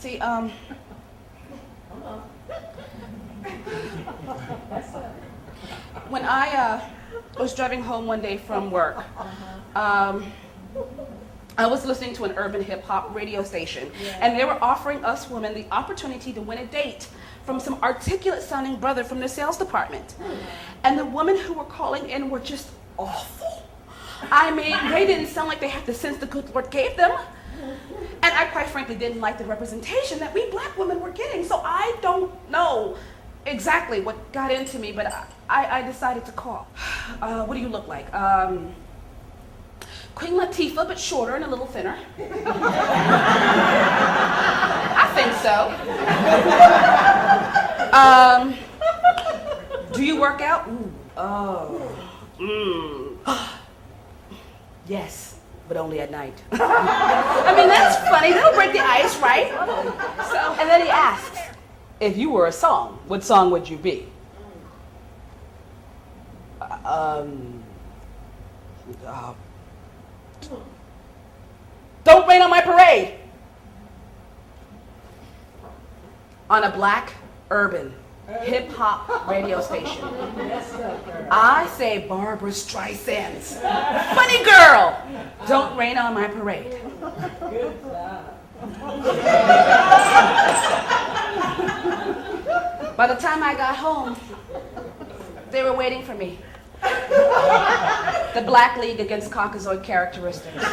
See, when I was driving home one day from work, I was listening to an urban hip-hop radio station, and they were offering us women the opportunity to win a date from some articulate-sounding brother from the sales department. And the women who were calling in were just awful. I mean, they didn't sound like they had the sense the good Lord gave them. And I quite frankly didn't like the representation that we black women were getting. So I don't know exactly what got into me, but I decided to call. What do you look like? Queen Latifah, but shorter and a little thinner. I think so. Do you work out? Yes, but only at night. I mean, that's funny. That'll break the ice, right? So, and then he asks, if you were a song, what song would you be? Don't Rain on My Parade. On a black urban hip-hop radio station. I say Barbara Streisand's Funny Girl, Don't Rain on My Parade. Good job. By the time I got home, they were waiting for me. The Black League against Caucasoid characteristics.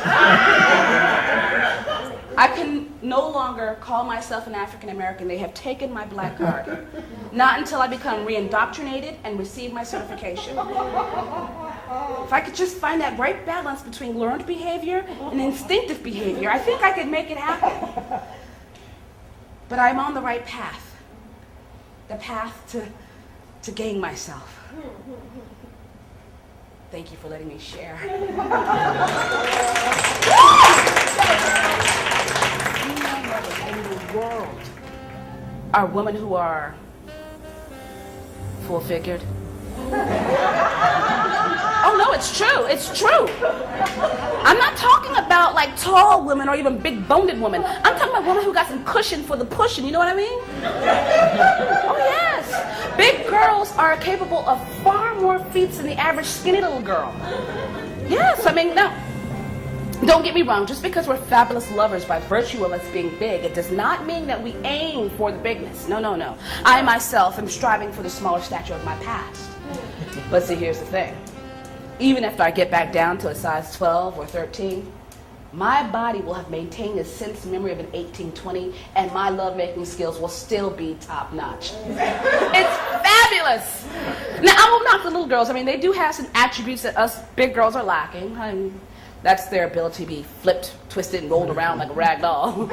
I can no longer call myself an African American. They have taken my black card. Not until I become re-indoctrinated and receive my certification. If I could just find that right balance between learned behavior and instinctive behavior, I think I could make it happen. But I'm on the right path. The path to gain myself. Thank you for letting me share. In the world are women who are full-figured. Oh no, it's true. It's true. I'm not talking about like tall women or even big-boned women. I'm talking about women who got some cushion for the pushing. You know what I mean? Oh yes. Big girls are capable of far more feats than the average skinny little girl. Yes, I mean, now, don't get me wrong. Just because we're fabulous lovers by virtue of us being big, it does not mean that we aim for the bigness. No, no, no. I myself am striving for the smaller stature of my past. But see, here's the thing. Even after I get back down to a size 12 or 13, my body will have maintained a sense memory of an 18-20, and my lovemaking skills will still be top-notch. It's fabulous! Now, I won't knock the little girls. I mean, they do have some attributes that us big girls are lacking. I mean, that's their ability to be flipped, twisted, and rolled around like a rag doll.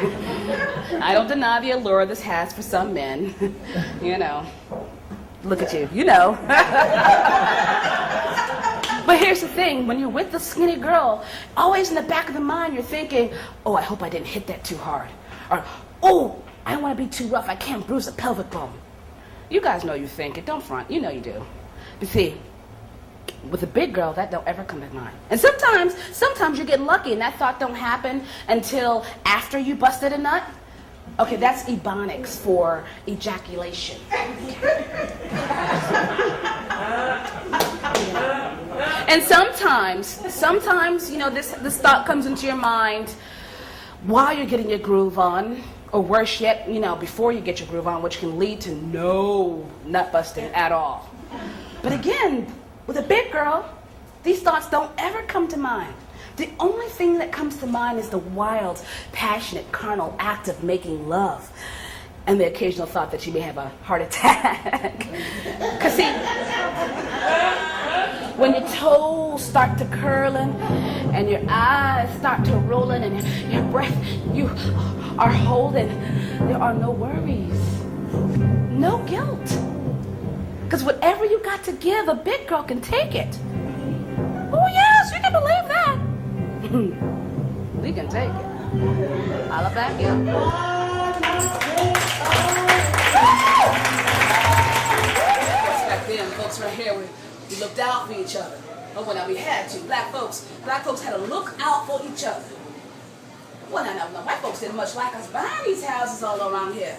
I don't deny the allure this has for some men. You know. Look at you. You know. But here's the thing, when you're with the skinny girl, always in the back of the mind, you're thinking, oh, I hope I didn't hit that too hard. Or, oh, I don't want to be too rough. I can't bruise a pelvic bone. You guys know you think it. Don't front. You know you do. But see, with a big girl, that don't ever come to mind. And sometimes you get lucky and that thought don't happen until after you busted a nut. Okay, that's ebonics for ejaculation. And sometimes, you know, this thought comes into your mind while you're getting your groove on, or worse yet, you know, before you get your groove on, which can lead to no nut busting at all. But again, with a big girl, these thoughts don't ever come to mind. The only thing that comes to mind is the wild, passionate, carnal act of making love. And the occasional thought that you may have a heart attack. Because see, when your toes start to curling and your eyes start to rolling and your breath you are holding, there are no worries, no guilt. Because whatever you got to give, a big girl can take it. Oh yes, you can believe that. We can take it. Holla back here. Back then, folks right here, we looked out for each other. Oh, well, now we had to. Black folks had to look out for each other. Well, no, white folks didn't much like us buying these houses all around here.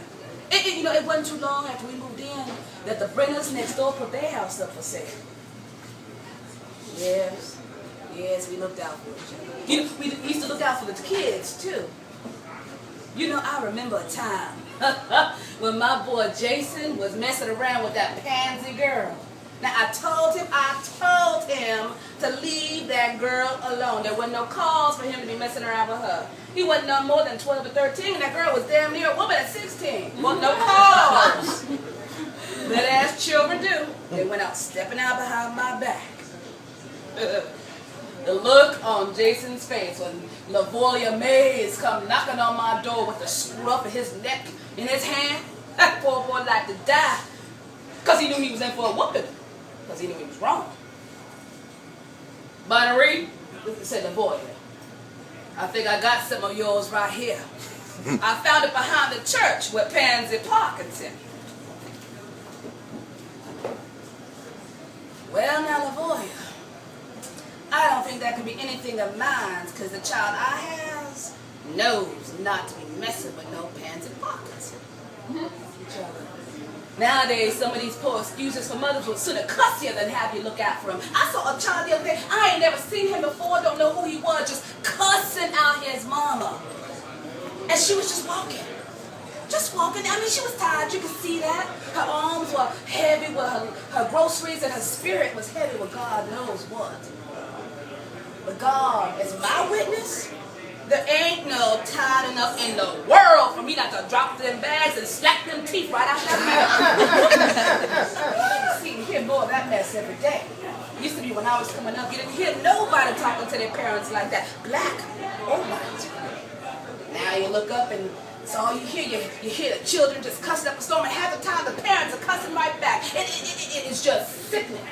It wasn't too long after we moved in that the Brenners next door put their house up for sale. Yes, we looked out for each other. We used to look out for the kids, too. I remember a time when my boy Jason was messing around with that pansy girl. Now, I told him to leave that girl alone. There wasn't no cause for him to be messing around with her. He wasn't no more than 12 or 13, and that girl was damn near a woman at 16. Wasn't no cause. But as children do, they went out stepping out behind my back. The look on Jason's face when Lavoya Mays come knocking on my door with the scruff of his neck in his hand, that poor boy like to die. Because he knew he was in for a whooping. Because he knew he was wrong. Bonnery, said Lavoya, I think I got some of yours right here. I found it behind the church with Pansy Parkinson. Well, now, Lavoya, I don't think that could be anything of mine, because the child I has knows not to be messing with no Pansy Parkinson. Nowadays, some of these poor excuses for mothers would sooner cuss you than have you look out for him. I saw a child the other day, I ain't never seen him before, don't know who he was, just cussing out his mama. And she was just walking. Just walking. I mean, she was tired, you could see that. Her arms were heavy with her groceries, and her spirit was heavy with God knows what. But God is my witness. There ain't no time enough in the world for me not to drop them bags and slap them teeth right out that mouth. See, you hear more of that mess every day. Used to be when I was coming up, you didn't hear nobody talking to their parents like that, black or white. Now you look up and it's all you hear. You hear the children just cussing up a storm, and half the time the parents are cussing right back. It is just sickening.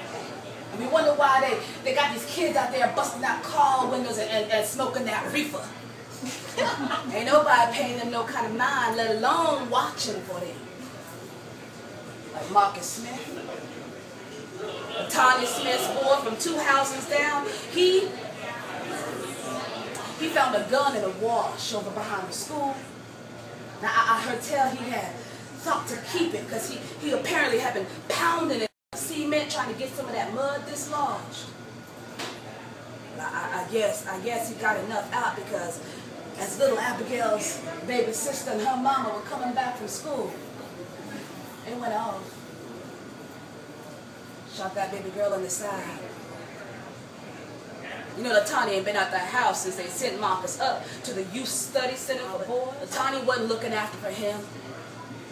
And we wonder why they got these kids out there busting out car windows and smoking that reefer. Ain't nobody paying them no kind of mind, let alone watching for them. Like Marcus Smith, Tanya Smith's boy from 2 houses down, he found a gun in a wash over behind the school. Now I heard tell he had thought to keep it because he apparently had been pounding it in cement trying to get some of that mud dislodged. I guess he got enough out because as little Abigail's baby sister and her mama were coming back from school, it went off. Shot that baby girl in the side. Latanya ain't been out the house since they sent Marcus up to the youth study center for boys. Latanya wasn't looking after for him.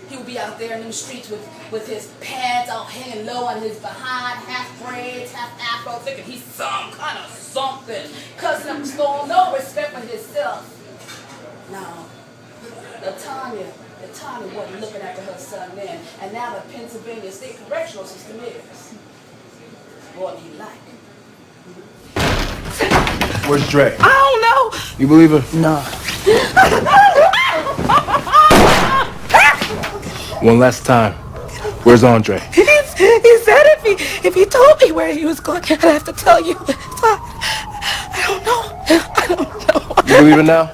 He would be out there in the streets with his pants all hanging low on his behind, half braids, half afro, thinking he's some kind of something. Cussing up a storm, no respect for himself. No, Latanya wasn't looking after her son then, and now the Pennsylvania State Correctional System is. More than he like. Where's Dre? I don't know. You believe her? No. One last time. Where's Andre? He said if he told me where he was going, I'd have to tell you. I don't know. You believe it now?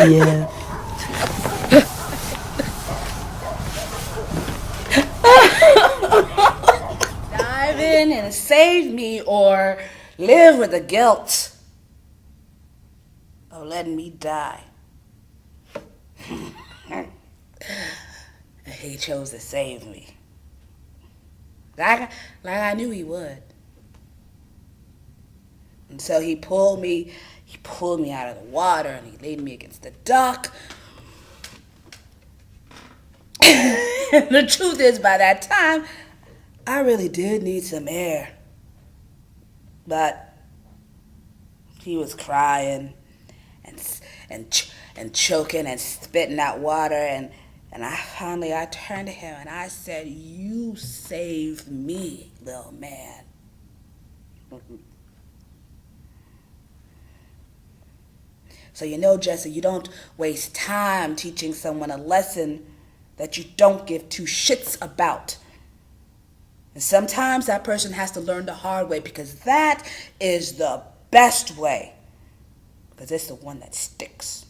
Yeah. Dive in and save me or live with the guilt of letting me die. He chose to save me. Like I knew he would. And so he pulled me out of the water and he laid me against the dock. And the truth is, by that time, I really did need some air. But he was crying and choking and spitting out water, and I turned to him and I said, "You saved me, little man." So Jesse, you don't waste time teaching someone a lesson that you don't give two shits about. And sometimes that person has to learn the hard way, because that is the best way. because it's the one that sticks.